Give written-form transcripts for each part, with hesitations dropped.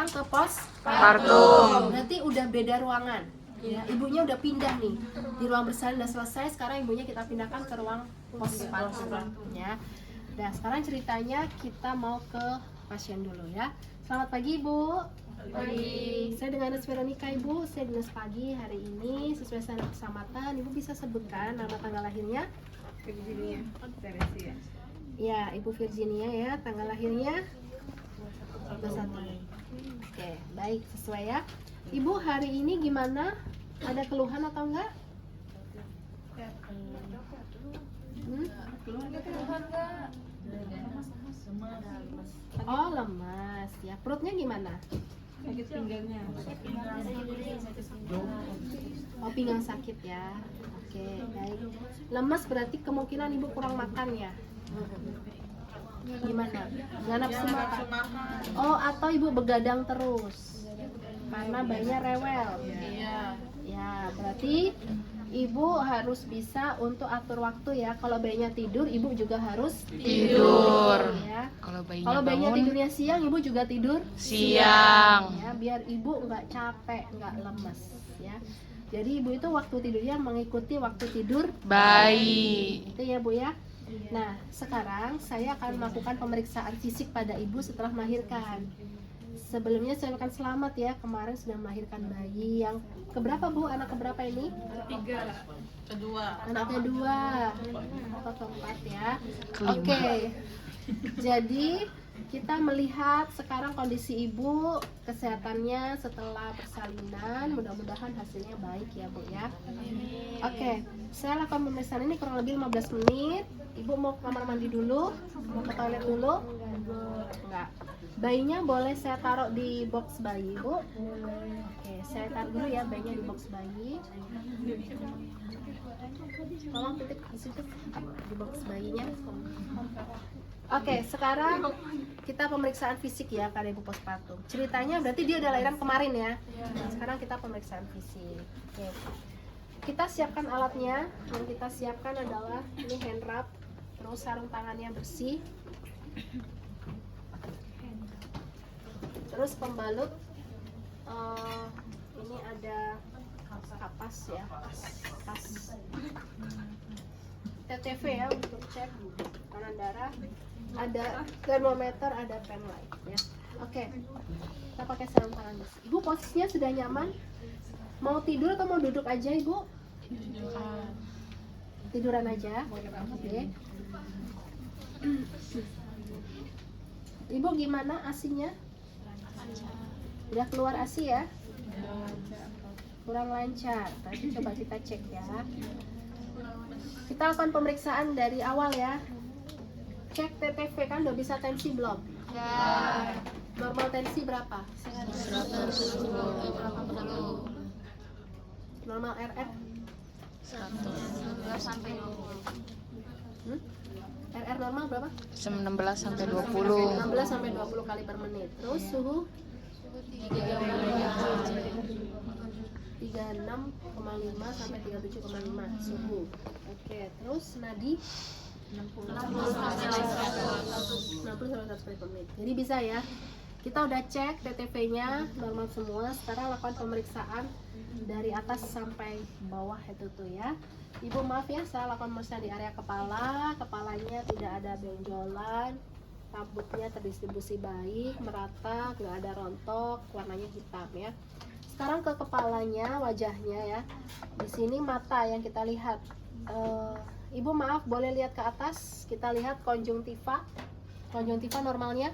sekarang ke pos Partum. Berarti udah beda ruangan. Ya, ibunya udah pindah nih. Di ruang bersalin udah selesai, sekarang ibunya kita pindahkan ke ruang postpartum ya. Nah, sekarang ceritanya kita mau ke pasien dulu ya. Selamat pagi, Ibu. Pagi. Saya dengan Nurse Veronica, Ibu. Saya dinas pagi hari ini sesuai standar keselamatan. Ibu bisa sebutkan nama tanggal lahirnya? Virginia. Ya, Ibu Virginia ya. Tanggal lahirnya 21. Oke, baik, sesuai ya. Ibu hari ini gimana? Ada keluhan atau enggak? Oh, lemas ya. Perutnya gimana? Sakit pinggangnya. Oh, pinggang sakit ya. Oke, baik. Lemas berarti kemungkinan ibu kurang makan ya. Gimana? Nggak nafsu makan? Oh, atau ibu begadang terus karena bayinya rewel. Iya. Ya, berarti ibu harus bisa untuk atur waktu ya. Kalau bayinya tidur, ibu juga harus Tidur. ya. Kalau bayinya Kalau bayinya bangun tidurnya siang, ibu juga tidur siang. ya, biar ibu nggak capek, nggak lemes ya. Jadi ibu itu waktu tidurnya mengikuti waktu tidur Bayi. itu ya Bu ya. Nah, sekarang saya akan melakukan pemeriksaan fisik pada ibu setelah melahirkan. Sebelumnya saya ucapkan selamat ya, kemarin sudah melahirkan bayi yang keberapa Bu? Anak keberapa ini? 3. Kedua. Anak kedua atau keempat ya. Kelima. Oke. Jadi kita melihat sekarang kondisi ibu, kesehatannya setelah persalinan, mudah-mudahan hasilnya baik ya Bu ya. Oke, saya lakukan pemeriksaan ini kurang lebih 15 menit. Ibu mau ke kamar mandi dulu? Mau ke toilet dulu? Enggak. Bayinya boleh saya taruh di box bayi, Bu. Oke, saya taruh dulu ya bayinya di box bayi. Tolong titip di situ di box bayinya. Oke, sekarang kita pemeriksaan fisik ya pada ibu postpartum. Ceritanya berarti dia udah lahiran kemarin ya. Nah, sekarang kita pemeriksaan fisik. Oke. Kita siapkan alatnya. Yang kita siapkan adalah ini hand wrap, terus sarung tangannya bersih. Terus pembalut, ini ada kapas ya, kapas TTV ya untuk cek tekanan darah, ada termometer, ada pen light ya. Oke, kita pakai sarung tangan bersih. Ibu posisinya sudah nyaman? Mau tidur atau mau duduk aja Ibu? Tiduran aja. Oke. Ibu gimana asinya? Udah keluar ASI ya? Kurang lancar. Tadi coba kita cek ya. Kita akan pemeriksaan dari awal ya. Cek TTV kan udah bisa tensi belum? Ya. Normal tensi berapa? 180. Normal RR? 16 sampai 20. RR normal berapa? 16 sampai 20. 16 sampai 20 kali per menit. Terus suhu? 36,5 sampai 37,5 suhu. Oke, terus nadi 60 sampai 100 kali per menit. Jadi bisa ya. Kita udah cek TTV-nya normal semua. Sekarang lakukan pemeriksaan dari atas sampai bawah itu tuh ya. Ibu maaf ya, saya lakukan pemeriksaan di area kepala. Kepalanya tidak ada benjolan, rambutnya terdistribusi baik, merata, nggak ada rontok, warnanya hitam ya. Sekarang ke kepalanya, wajahnya ya. Di sini mata yang kita lihat. Ibu maaf, boleh lihat ke atas. Kita lihat konjungtiva. Konjungtiva normalnya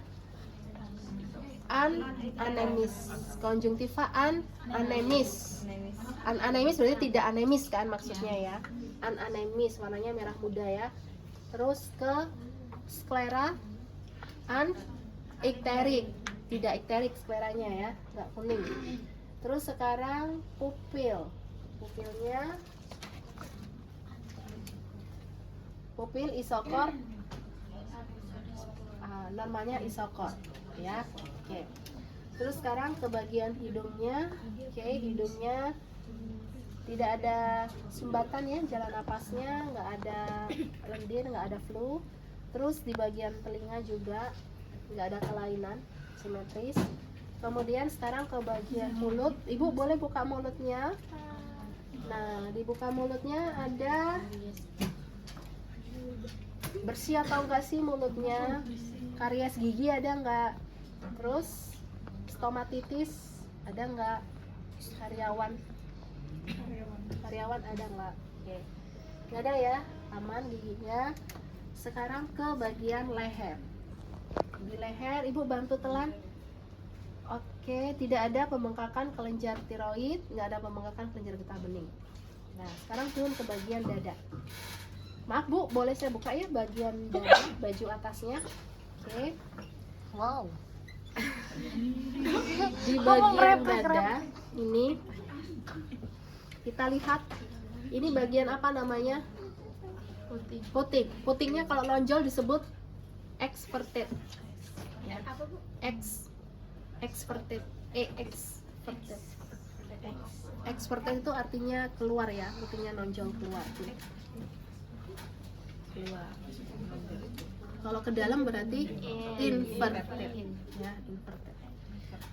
anemis. Konjungtiva anemis. Anemis berarti tidak anemis kan maksudnya ya. Anemis, warnanya merah muda ya. Terus ke sklera ikterik, tidak ikterik skleranya ya, nggak kuning. Terus sekarang pupilnya pupil isokor, normalnya isokor ya. Oke. Terus sekarang ke bagian hidungnya. Oke, hidungnya tidak ada sumbatan ya, jalan napasnya nggak ada lendir, nggak ada flu. Terus di bagian telinga juga nggak ada kelainan, simetris. Kemudian sekarang ke bagian mulut. Ibu boleh buka mulutnya. Nah, dibuka mulutnya ada bersih atau enggak sih mulutnya? Karies gigi ada enggak? Terus stomatitis ada enggak? Karyawan ada enggak? Oke. Nggak ada ya, aman giginya. Sekarang ke bagian leher. Di leher ibu bantu telan. Oke, tidak ada pembengkakan kelenjar tiroid, nggak ada pembengkakan kelenjar getah bening. Nah, sekarang turun ke bagian dada. Maaf Bu, boleh saya buka ya bagian dada, baju atasnya. Oke. Wow. Di bagian dada ini kita lihat ini bagian apa namanya? Puting. Putingnya kalau nonjol disebut exverted. Ya. Apa Bu? Exverted. Exverted itu artinya keluar ya, putingnya nonjol keluar. Keluar. Kalau ke dalam berarti inverted. Ya, inverted.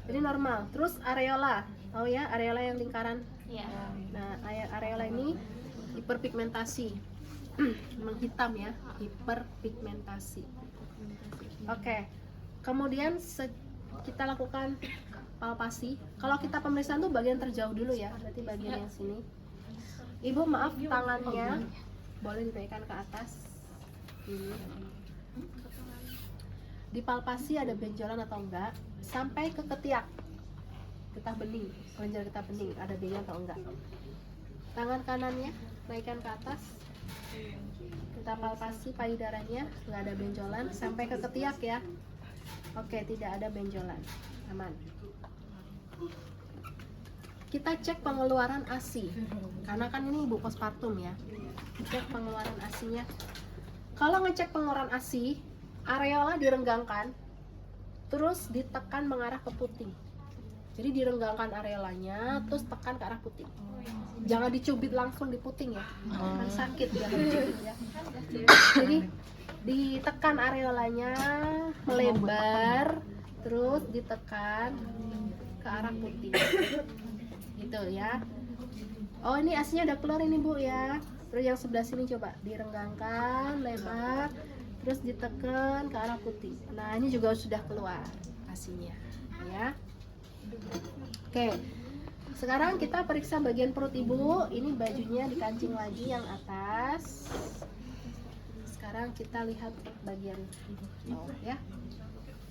Jadi normal. Terus areola. Oh ya, areola yang lingkaran. Iya. Nah, areola ini hiperpigmentasi. Menghitam ya, hiperpigmentasi. Oke. Kemudian kita lakukan palpasi. Kalau kita pemeriksaan tuh bagian terjauh dulu ya, berarti bagian yang sini. Ibu maaf tangannya boleh dinaikkan ke atas. Ini. Dipalpasi ada benjolan atau enggak, sampai ke ketiak, getah bening, kelenjar getah bening ada benjolan atau enggak. Tangan kanannya naikkan ke atas. Kita palpasi payudaranya, nggak ada benjolan, sampai ke ketiak ya. Oke, tidak ada benjolan, aman. Kita cek pengeluaran ASI, karena kan ini ibu postpartum ya. Cek pengeluaran ASI-nya. Kalau ngecek pengeluaran ASI, areola direnggangkan, terus ditekan mengarah ke puting. Jadi direnggangkan areolanya, terus tekan ke arah puting. Jangan dicubit langsung di puting ya, kan sakit jangan dicubit ya. Jadi ditekan areolanya melebar, terus ditekan ke arah puting, gitu ya. Oh ini asinya udah keluar ini Bu ya. Terus yang sebelah sini coba direnggangkan, lebar, terus ditekan ke arah puting. Nah ini juga sudah keluar asinya, ya. Oke. Sekarang kita periksa bagian perut ibu. Ini bajunya dikancing lagi yang atas. Sekarang kita lihat bagian bawah ya.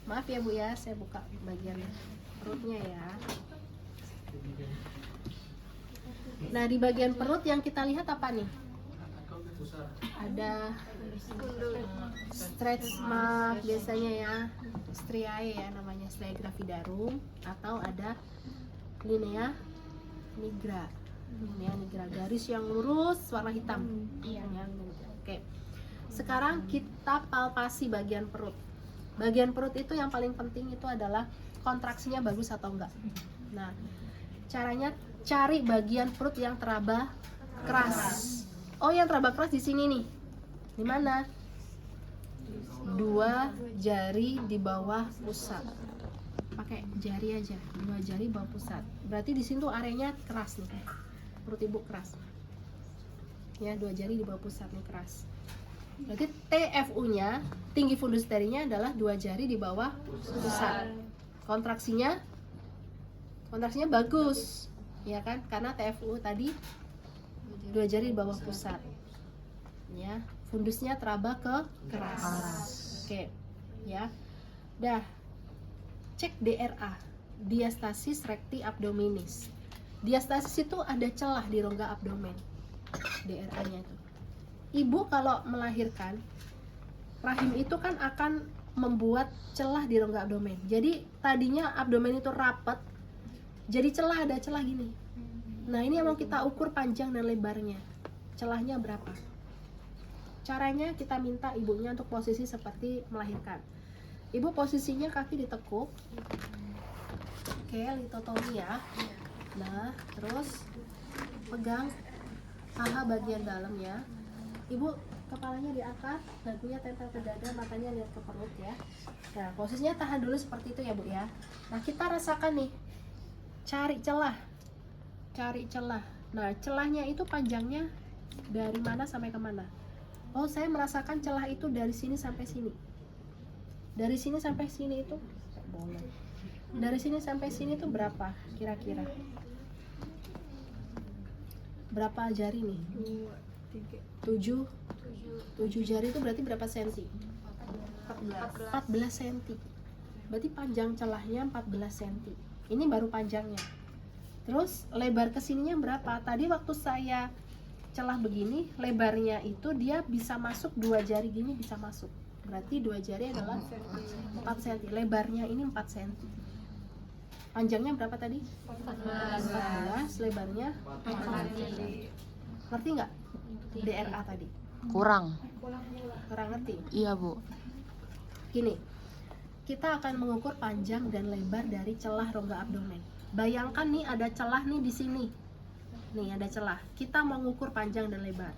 Maaf ya Bu ya, saya buka bagian perutnya ya. Nah di bagian perut yang kita lihat apa nih? Ada stretch mark biasanya ya, striae ya namanya, striae gravidarum, atau ada linea nigra. Linea nigra, garis yang lurus warna hitam. Iya. Oke. Sekarang kita palpasi bagian perut. Bagian perut itu yang paling penting itu adalah kontraksinya bagus atau enggak. Nah, caranya cari bagian perut yang teraba keras. Oh, yang teraba keras di sini nih. Di mana? 2 jari di bawah pusat. Pakai jari aja, 2 jari bawah pusat. Berarti di sini tuh areanya keras nih. Perut ibu keras. Ya, 2 jari di bawah pusat nih keras. Berarti TFU-nya, tinggi fundus terinya adalah 2 jari di bawah pusat. Kontraksinya bagus, ya kan? Karena TFU tadi 2 jari di bawah pusat. Ya, fundusnya teraba ke keras. Oke, ya. Dah. Cek DRA, diastasis recti abdominis. Diastasis itu ada celah di rongga abdomen. DRA-nya itu. Ibu kalau melahirkan, rahim itu kan akan membuat celah di rongga abdomen. Jadi tadinya abdomen itu rapat, jadi ada celah gini. Nah ini yang mau kita ukur panjang dan lebarnya. Celahnya berapa? Caranya kita minta ibunya untuk posisi seperti melahirkan. Ibu posisinya kaki ditekuk. Oke, litotomi ya. Nah, terus pegang paha bagian dalam ya. Ibu kepalanya diangkat, dagunya tempel ke dada, matanya lihat ke perut ya. Nah, posisinya tahan dulu seperti itu ya Bu ya. Nah, kita rasakan nih, cari celah. Nah, celahnya itu panjangnya dari mana sampai ke mana? Oh, saya merasakan celah itu dari sini sampai sini. Dari sini sampai sini itu boleh. Dari sini sampai sini itu berapa kira-kira? Berapa jari nih? 7 jari itu berarti berapa senti? 14 senti. Berarti panjang celahnya 14 senti. Ini baru panjangnya. Terus lebar kesininya berapa? Tadi waktu saya celah begini, lebarnya itu dia bisa masuk 2 jari gini bisa masuk. Berarti 2 jari adalah 4 cm. Lebarnya ini 4 cm. Panjangnya berapa tadi? 14. Lebarnya 4 cm. Ngerti nggak? DRA tadi. Kurang. Kurang ngerti? Iya Bu. Gini, kita akan mengukur panjang dan lebar dari celah rongga abdomen. Bayangkan nih ada celah nih di sini. Nih ada celah. Kita mau mengukur panjang dan lebar.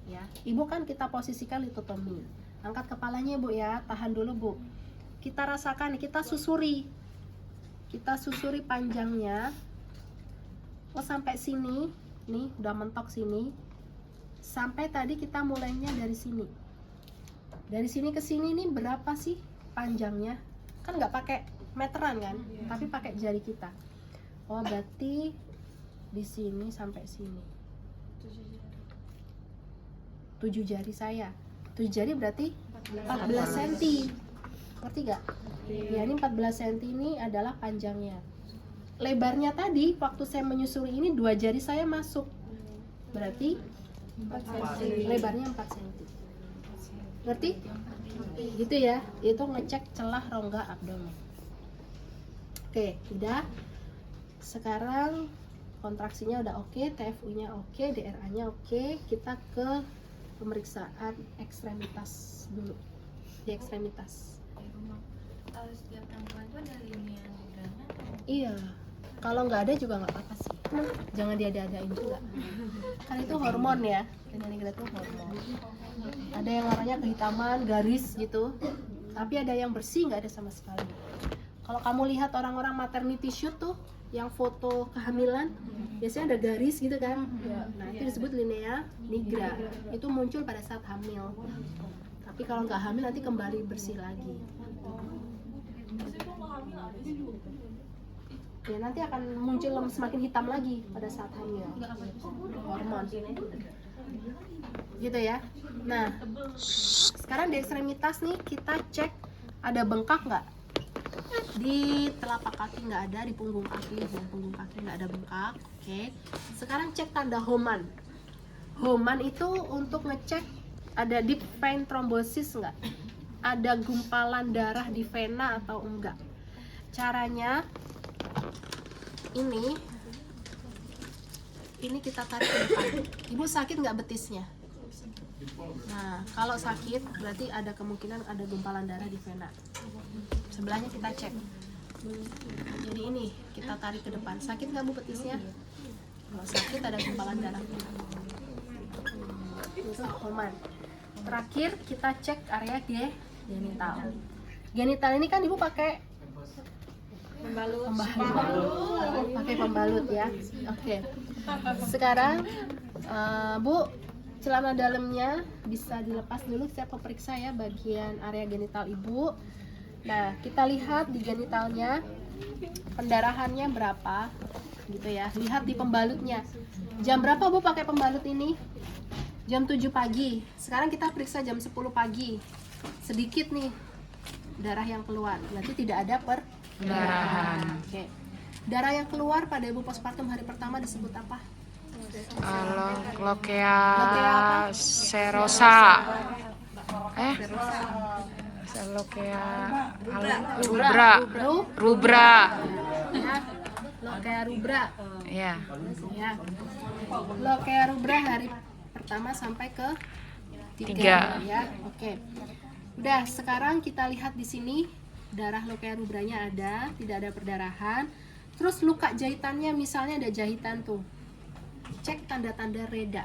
Ya, Ibu kan kita posisikan litotomi. Angkat kepalanya Bu ya, tahan dulu Bu. Kita rasakan, kita susuri panjangnya. Oh sampai sini, nih udah mentok sini. Sampai tadi kita mulainya dari sini. Dari sini ke sini nih berapa sih panjangnya? Kan nggak pakai meteran kan, tapi pakai jari kita. Oh berarti di sini sampai sini. 7 jari saya. 7 jari berarti 14 cm. Ngerti gak? Ya ini 14 cm ini adalah panjangnya. Lebarnya tadi waktu saya menyusuri ini 2 jari saya masuk. Berarti 4 cm. Lebarnya 4 cm. Ngerti? Gitu ya. Itu ngecek celah rongga abdomen. Oke, udah. Sekarang kontraksinya udah oke, TFU-nya oke, DRA-nya oke. Kita ke pemeriksaan ekstremitas dulu. Di ekstremitas. Setiap tampilan itu ada linear nigranya? Iya. Kalau nggak ada juga nggak apa-apa sih. Jangan diada-adain juga. Kan itu hormon ya. Linear nigra itu hormon. Ada yang warnanya kehitaman, garis gitu. Tapi ada yang bersih, nggak ada sama sekali. Kalau kamu lihat orang-orang maternity shoot tuh, yang foto kehamilan, biasanya ada garis gitu kan. Nah itu disebut linea nigra. Itu muncul pada saat hamil. Tapi kalau nggak hamil nanti kembali bersih lagi. Ya nanti akan muncul semakin hitam lagi pada saat hamil. Hormon. Gitu ya. Nah, sekarang di ekstremitas nih kita cek ada bengkak nggak? Di telapak kaki nggak ada, di punggung kaki nggak ada bengkak. Oke. Sekarang cek tanda Homan. Homan itu untuk ngecek ada deep vein thrombosis nggak? Ada gumpalan darah di vena atau enggak? Caranya ini kita tarik ke depan. Ibu sakit nggak betisnya? Nah, kalau sakit berarti ada kemungkinan ada gumpalan darah di vena. Sebelahnya kita cek. Jadi ini kita tarik ke depan. Sakit nggak Bu betisnya? Kalau sakit ada gumpalan darah. Itu Homan. Terakhir kita cek area genital. Genital ini kan Ibu pakai pembalut. Pakai pembalut ya. Oke. Sekarang Bu, celana dalamnya bisa dilepas dulu. Saya pemeriksa ya bagian area genital Ibu. Nah, kita lihat di genitalnya pendarahannya berapa gitu ya. Lihat di pembalutnya. Jam berapa Bu pakai pembalut ini? Jam 7 pagi. Sekarang kita periksa jam 10 pagi. Sedikit nih darah yang keluar. Berarti tidak ada perdarahan. Oke. Darah yang keluar pada ibu postpartum hari pertama disebut apa? Lokea serosa. Lokea rubra. Ya. Lokea rubra. Ya. Ya. Lokea rubra hari pertama sampai ke 3 ya. Oke. Udah, sekarang kita lihat di sini darah lokea rubranya ada, tidak ada perdarahan. Terus luka jahitannya misalnya ada jahitan tuh. Cek tanda-tanda reda.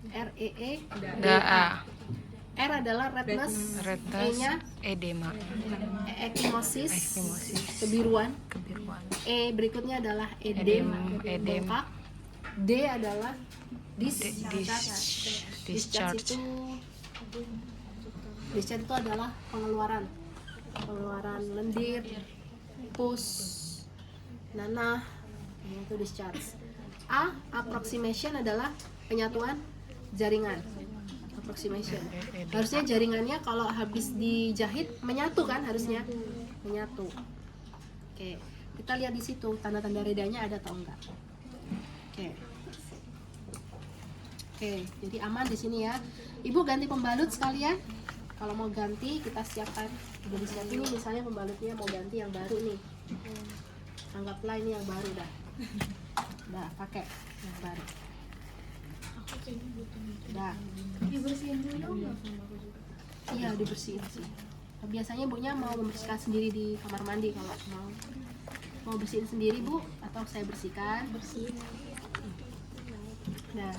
REE DA. R adalah redness, Redness, E-nya edema, ekimosis, Ekimosis. kebiruan. kebiruan, E berikutnya adalah Edem, bengkak. D adalah discharge, discharge itu adalah pengeluaran lendir, pus, nanah, itu discharge. A approximation adalah penyatuan jaringan. Approximation. Harusnya jaringannya kalau habis dijahit menyatu kan, harusnya menyatu. Oke, kita lihat di situ tanda-tanda redanya ada atau enggak. Oke, jadi aman di sini ya. Ibu ganti pembalut sekalian. Kalau mau ganti kita siapkan. Udah disiapin ini misalnya pembalutnya mau ganti yang baru nih. Anggaplah ini yang baru dah. Udah pakai yang baru. Udah. Dibersihin dulu nggak sama aku juga? Iya dibersihin sih. Biasanya ibunya mau membersihkan sendiri di kamar mandi kalau mau bersihin sendiri bu, atau saya bersihkan. Nah,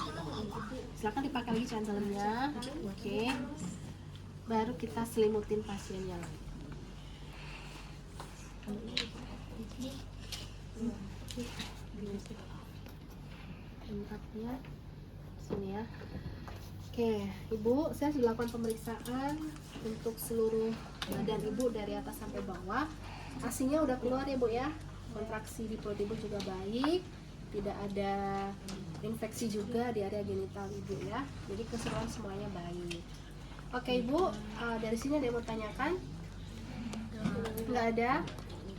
silakan dipakai lagi cantelannya. Oke. Baru kita selimutin pasiennya lagi. Tempatnya sini ya. Oke, ibu, saya sudah lakukan pemeriksaan untuk seluruh badan ibu dari atas sampai bawah. Asinya udah keluar ya bu ya. Kontraksi di perut ibu juga baik, tidak ada infeksi juga di area genital ibu ya. Jadi keseluruhan semuanya baik. Oke ibu, dari sini ada yang mau tanyakan? Nggak ada?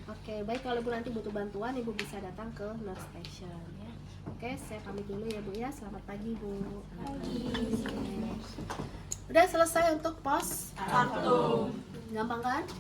Oke, baik, kalau ibu nanti butuh bantuan ibu bisa datang ke nurse station ya. Oke, saya pamit dulu ya bu ya. Selamat pagi bu. Udah selesai untuk pos 1. Gampang kan?